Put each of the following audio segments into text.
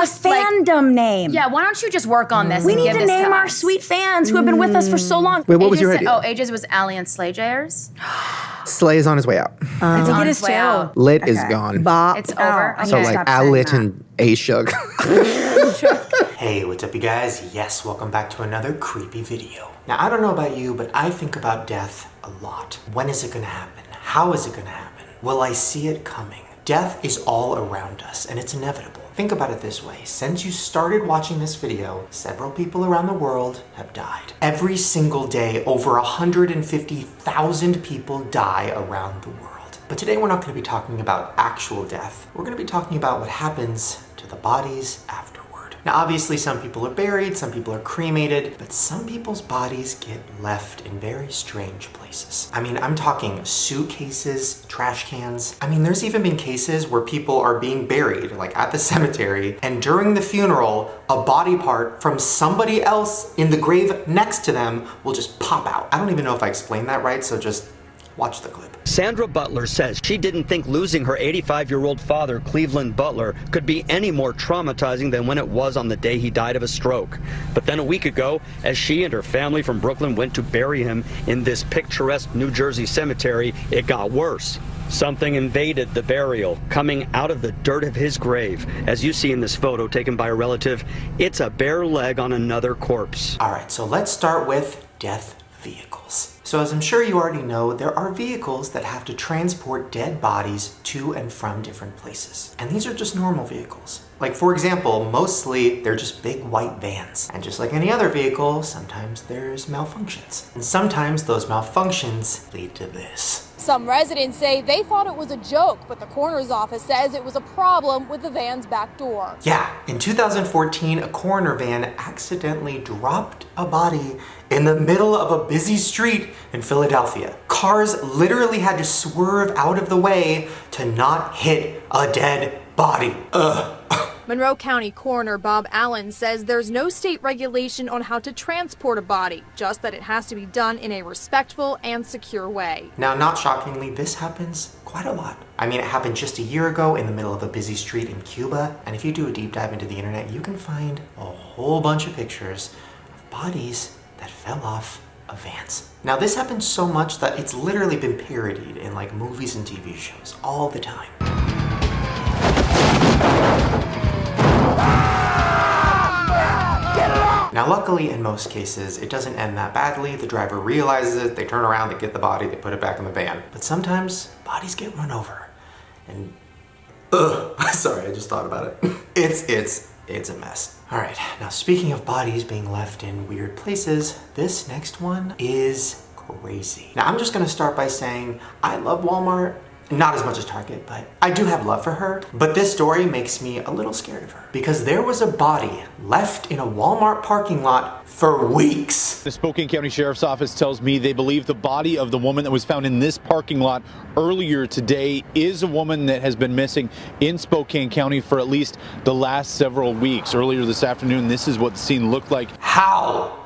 just, fandom name. Yeah, why don't you just work on this? We and need give to this name our us? sweet fans who have been with us for so long. Wait, what was your idea? Oh, Ages was Allie and Slay-Jayers. Slay is on his way out. I think on it its is way too. out. Lit is gone. It's over? I So need to like stop saying Alit that. and A-Shug. Hey, what's up you guys? Yes, welcome back to another creepy video. Now, I don't know about you, but I think about death a lot. When is it gonna happen? How is it gonna happen? Will I see it coming? Death is all around us, and it's inevitable. Think about it this way. Since you started watching this video, several people around the world have died. Every single day, over 150,000 people die around the world. But today we're not going to be talking about actual death. We're going to be talking about what happens to the bodies afterward. Now, obviously, some people are buried, some people are cremated, but some people's bodies get left in very strange places. I mean, I'm talking suitcases, trash cans. I mean, there's even been cases where people are being buried, like at the cemetery, and during the funeral, a body part from somebody else in the grave next to them will just pop out. I don't even know if I explained that right, so just watch the clip. Sandra Butler says she didn't think losing her 85-year-old father, Cleveland Butler, could be any more traumatizing than when it was on the day he died of a stroke. But then a week ago, as she and her family from Brooklyn went to bury him in this picturesque New Jersey cemetery, it got worse. Something invaded the burial, coming out of the dirt of his grave. As you see in this photo taken by a relative, it's a bare leg on another corpse. All right, so let's start with death vehicles. So as I'm sure you already know, there are vehicles that have to transport dead bodies to and from different places. And these are just normal vehicles. Like, for example, mostly they're just big white vans. And just like any other vehicle, sometimes there's malfunctions. And sometimes those malfunctions lead to this. Some residents say they thought it was a joke, but the coroner's office says it was a problem with the van's back door. Yeah, in 2014, a coroner van accidentally dropped a body in the middle of a busy street in Philadelphia. Cars literally had to swerve out of the way to not hit a dead body. Monroe County Coroner Bob Allen says there's no state regulation on how to transport a body, just that it has to be done in a respectful and secure way. Now, not shockingly, this happens quite a lot. I mean, it happened just a year ago in the middle of a busy street in Cuba, and if you do a deep dive into the internet, you can find a whole bunch of pictures of bodies that fell off of vans. Now, this happens so much that it's literally been parodied in like movies and TV shows all the time. Now, luckily, in most cases, it doesn't end that badly. The driver realizes it, they turn around, they get the body, they put it back in the van. But sometimes, bodies get run over. And, sorry, I just thought about it. It's a mess. All right, now speaking of bodies being left in weird places, this next one is crazy. Now, I'm just gonna start by saying, I love Walmart. Not as much as Target, but I do have love for her. But this story makes me a little scared of her because there was a body left in a Walmart parking lot for weeks. The Spokane County Sheriff's Office tells me they believe the body of the woman that was found in this parking lot earlier today is a woman that has been missing in Spokane County for at least the last several weeks. Earlier this afternoon, this is what the scene looked like. How?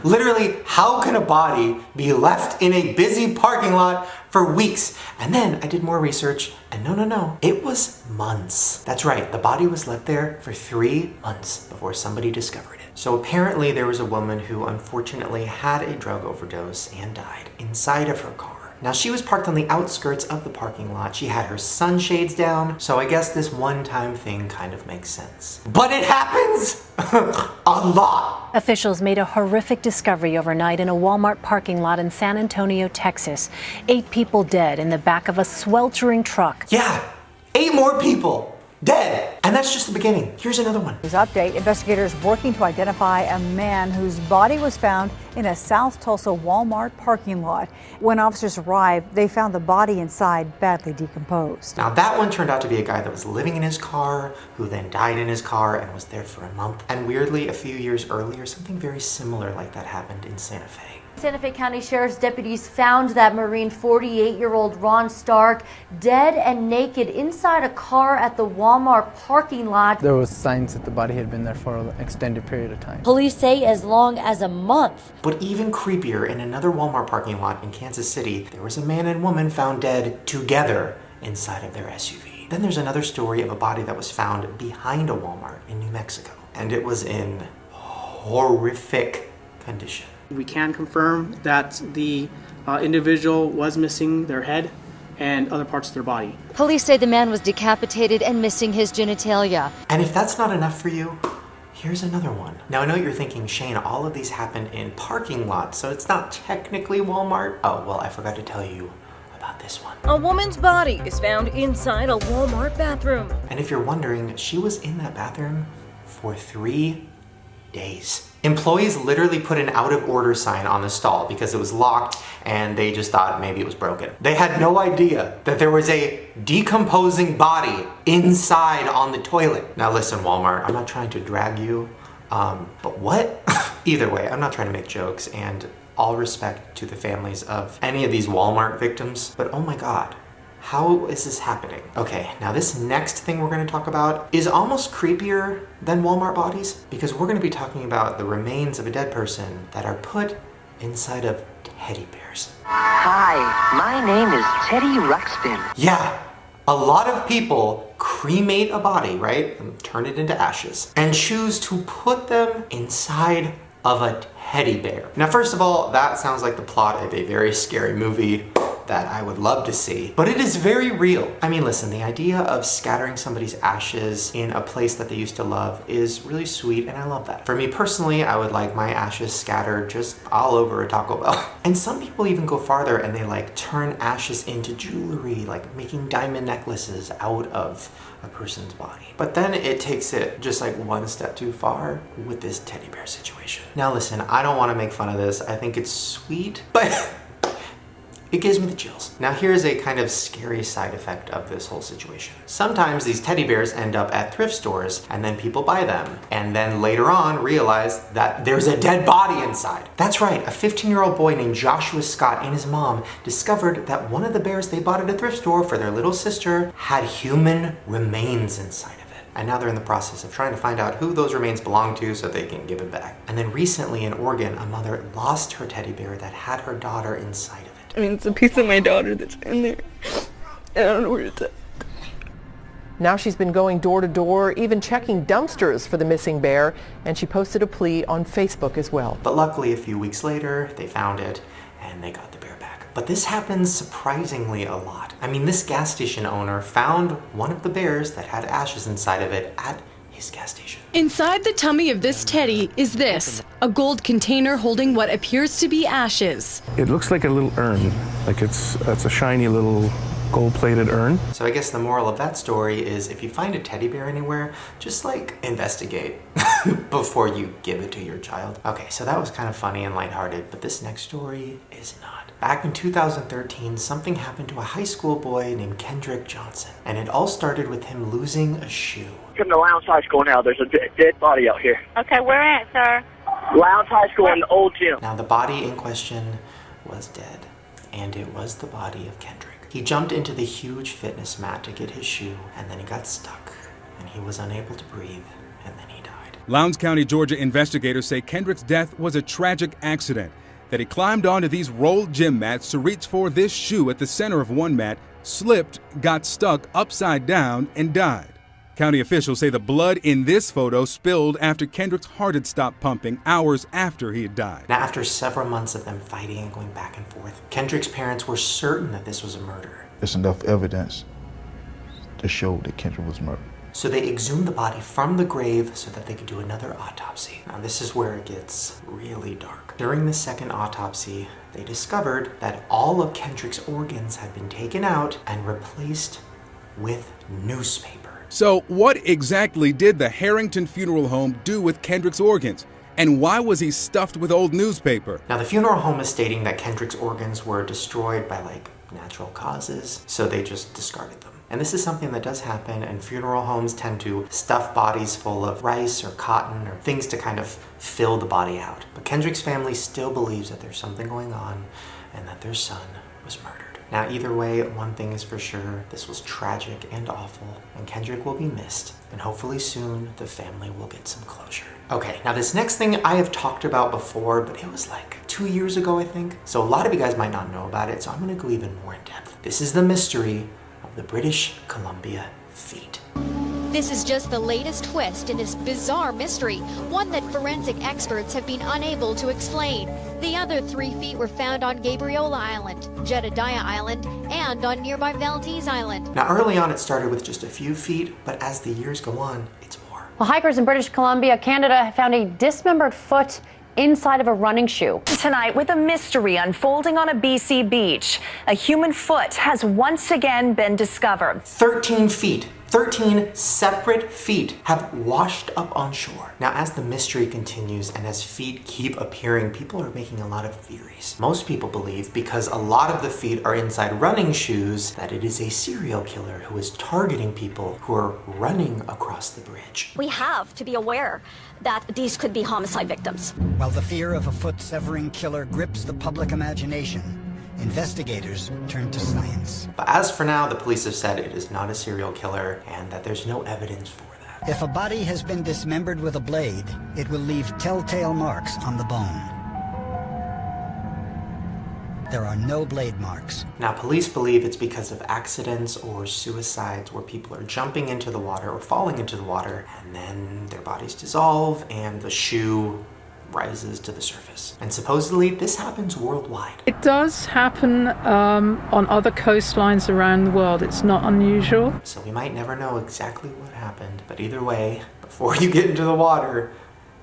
Literally, how can a body be left in a busy parking lot for weeks? And then I did more research, and no, it was months. That's right, the body was left there for 3 months before somebody discovered it. So apparently there was a woman who unfortunately had a drug overdose and died inside of her car. Now, she was parked on the outskirts of the parking lot. She had her sunshades down, so I guess this one-time thing kind of makes sense. But it happens a lot. Officials made a horrific discovery overnight in a Walmart parking lot in San Antonio, Texas. 8 people dead in the back of a sweltering truck. Yeah, 8 more people dead. And that's just the beginning. Here's another one. This update, investigators working to identify a man whose body was found in a South Tulsa Walmart parking lot. When officers arrived, they found the body inside badly decomposed. Now, that one turned out to be a guy that was living in his car, who then died in his car and was there for a month. And weirdly, a few years earlier, something very similar like that happened in Santa Fe. Santa Fe County Sheriff's deputies found that Marine 48-year-old Ron Stark dead and naked inside a car at the Walmart parking lot. There was signs that the body had been there for an extended period of time. Police say as long as a month. But even creepier, in another Walmart parking lot in Kansas City, there was a man and woman found dead together inside of their SUV. Then there's another story of a body that was found behind a Walmart in New Mexico, and it was in horrific condition. We can confirm that the individual was missing their head and other parts of their body. Police say the man was decapitated and missing his genitalia. And if that's not enough for you, here's another one. Now I know you're thinking, Shane, all of these happened in parking lots, so it's not technically Walmart. Oh, well, I forgot to tell you about this one. A woman's body is found inside a Walmart bathroom. And if you're wondering, she was in that bathroom for 3 days. Employees literally put an out of order sign on the stall because it was locked and they just thought maybe it was broken. They had no idea that there was a decomposing body inside on the toilet. Now listen, Walmart, I'm not trying to drag you, but what? Either way, I'm not trying to make jokes, and all respect to the families of any of these Walmart victims, but oh my God. How is this happening? Okay, now this next thing we're gonna talk about is almost creepier than Walmart bodies, because we're gonna be talking about the remains of a dead person that are put inside of teddy bears. Hi, my name is Teddy Ruxpin. Yeah, a lot of people cremate a body, right? And turn it into ashes, and choose to put them inside of a teddy bear. Now, first of all, that sounds like the plot of a very scary movie that I would love to see, but it is very real. I mean, listen, the idea of scattering somebody's ashes in a place that they used to love is really sweet, and I love that. For me personally, I would like my ashes scattered just all over a Taco Bell. And some people even go farther and they like turn ashes into jewelry, like making diamond necklaces out of a person's body. But then it takes it just like one step too far with this teddy bear situation. Now listen, I don't want to make fun of this. I think it's sweet, but it gives me the chills. Now here's a kind of scary side effect of this whole situation. Sometimes these teddy bears end up at thrift stores and then people buy them and then later on realize that there's a dead body inside. That's right, a 15-year-old boy named Joshua Scott and his mom discovered that one of the bears they bought at a thrift store for their little sister had human remains inside of it. And now they're in the process of trying to find out who those remains belong to so they can give it back. And then recently in Oregon, a mother lost her teddy bear that had her daughter inside of it. I mean, it's a piece of my daughter that's in there. I don't know where it's at. Now she's been going door to door, even checking dumpsters for the missing bear, and she posted a plea on Facebook as well. But luckily, a few weeks later, they found it and they got the bear back. But this happens surprisingly a lot. I mean, this gas station owner found one of the bears that had ashes inside of it at his gas station. Inside the tummy of this teddy is this, a gold container holding what appears to be ashes. It looks like a little urn, like it's a shiny little gold-plated urn. So I guess the moral of that story is if you find a teddy bear anywhere, just like investigate before you give it to your child. Okay, so that was kind of funny and lighthearted, but this next story is not. Back in 2013, something happened to a high school boy named Kendrick Johnson, and it all started with him losing a shoe. Come to Lowndes High School now. There's a dead body out here. Okay, where at, sir? Lowndes High School in the old gym. Now the body in question was dead, and it was the body of Kendrick. He jumped into the huge fitness mat to get his shoe, and then he got stuck, and he was unable to breathe, and then he died. Lowndes County, Georgia investigators say Kendrick's death was a tragic accident, that he climbed onto these rolled gym mats to reach for this shoe at the center of one mat, slipped, got stuck upside down, and died. County officials say the blood in this photo spilled after Kendrick's heart had stopped pumping hours after he had died. Now, after several months of them fighting and going back and forth, Kendrick's parents were certain that this was a murder. There's enough evidence to show that Kendrick was murdered. So they exhumed the body from the grave so that they could do another autopsy. Now this is where it gets really dark. During the second autopsy, they discovered that all of Kendrick's organs had been taken out and replaced with newspaper. So what exactly did the Harrington Funeral Home do with Kendrick's organs? And why was he stuffed with old newspaper? Now the funeral home is stating that Kendrick's organs were destroyed by natural causes, so they just discarded them. And this is something that does happen, and funeral homes tend to stuff bodies full of rice or cotton or things to kind of fill the body out. But Kendrick's family still believes that there's something going on and that their son was murdered. Now either way, one thing is for sure, this was tragic and awful, and Kendrick will be missed, and hopefully soon the family will get some closure. Okay, now this next thing I have talked about before, but it was like 2 years ago, I think. So a lot of you guys might not know about it, so I'm gonna go even more in depth. This is the mystery of the British Columbia feet. This is just the latest twist in this bizarre mystery, one that forensic experts have been unable to explain. The other 3 feet were found on Gabriola Island, Jedediah Island, and on nearby Valdez Island. Now early on it started with just a few feet, but as the years go on, it's more. Well, hikers in British Columbia, Canada, found a dismembered foot inside of a running shoe. Tonight, with a mystery unfolding on a BC beach, a human foot has once again been discovered. 13 feet. 13 separate feet have washed up on shore. Now, as the mystery continues and as feet keep appearing, people are making a lot of theories. Most people believe, because a lot of the feet are inside running shoes, that it is a serial killer who is targeting people who are running across the bridge. We have to be aware that these could be homicide victims. While the fear of a foot-severing killer grips the public imagination, investigators turn to science. But as for now, the police have said it is not a serial killer and that there's no evidence for that. If a body has been dismembered with a blade, it will leave telltale marks on the bone. There are no blade marks. Now, police believe it's because of accidents or suicides where people are jumping into the water or falling into the water and then their bodies dissolve and the shoe rises to the surface. And supposedly this happens worldwide. It does happen on other coastlines around the world. It's not unusual. So we might never know exactly what happened, but either way, before you get into the water,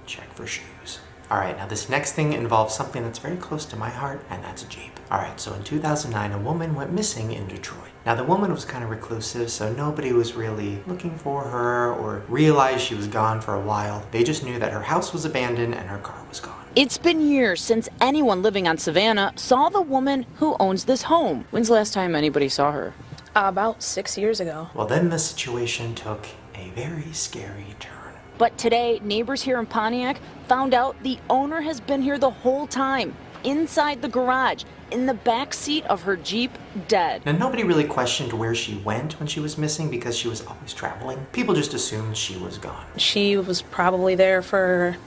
check for shoes. All right, now this next thing involves something that's very close to my heart, and that's a Jeep. All right, so in 2009, a woman went missing in Detroit. Now the woman was kind of reclusive, so nobody was really looking for her or realized she was gone for a while. They just knew that her house was abandoned and her car was gone. It's been years since anyone living on Savannah saw the woman who owns this home. When's the last time anybody saw her? About 6 years ago. Well, then the situation took a very scary turn. But today, neighbors here in Pontiac found out the owner has been here the whole time, inside the garage, in the back seat of her Jeep, dead. Now, nobody really questioned where she went when she was missing because she was always traveling. People just assumed she was gone. She was probably there for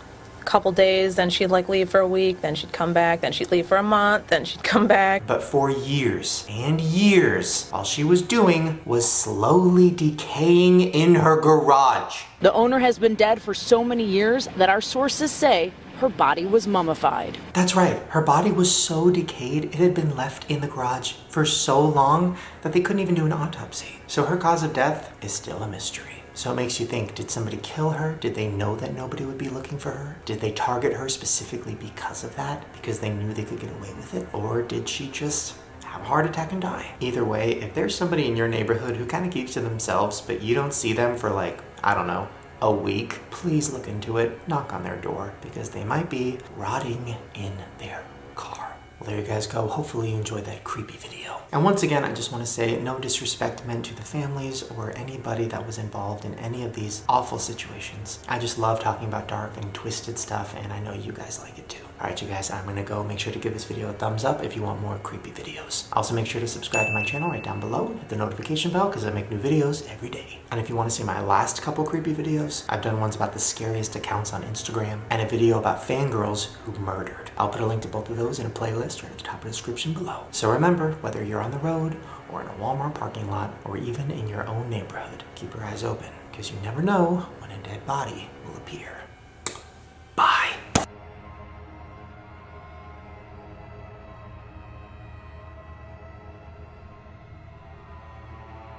a couple days, then she'd leave for a week, then she'd come back, then she'd leave for a month, then she'd come back. But for years and years, all she was doing was slowly decaying in her garage. The owner has been dead for so many years that our sources say her body was mummified. That's right. Her body was so decayed, it had been left in the garage for so long that they couldn't even do an autopsy. So her cause of death is still a mystery. So it makes you think, did somebody kill her? Did they know that nobody would be looking for her? Did they target her specifically because of that? Because they knew they could get away with it? Or did she just have a heart attack and die? Either way, if there's somebody in your neighborhood who kind of keeps to themselves, but you don't see them for I don't know, a week, please look into it, knock on their door, because they might be rotting in their car. Well, there you guys go. Hopefully you enjoyed that creepy video. And once again, I just want to say no disrespect meant to the families or anybody that was involved in any of these awful situations. I just love talking about dark and twisted stuff, and I know you guys like it too. Alright, you guys, I'm gonna go. Make sure to give this video a thumbs up if you want more creepy videos. Also, make sure to subscribe to my channel right down below. Hit the notification bell because I make new videos every day. And if you want to see my last couple creepy videos, I've done ones about the scariest accounts on Instagram and a video about fangirls who murdered. I'll put a link to both of those in a playlist right at the top of the description below. So remember, whether you're on the road or in a Walmart parking lot or even in your own neighborhood, keep your eyes open because you never know when a dead body will appear.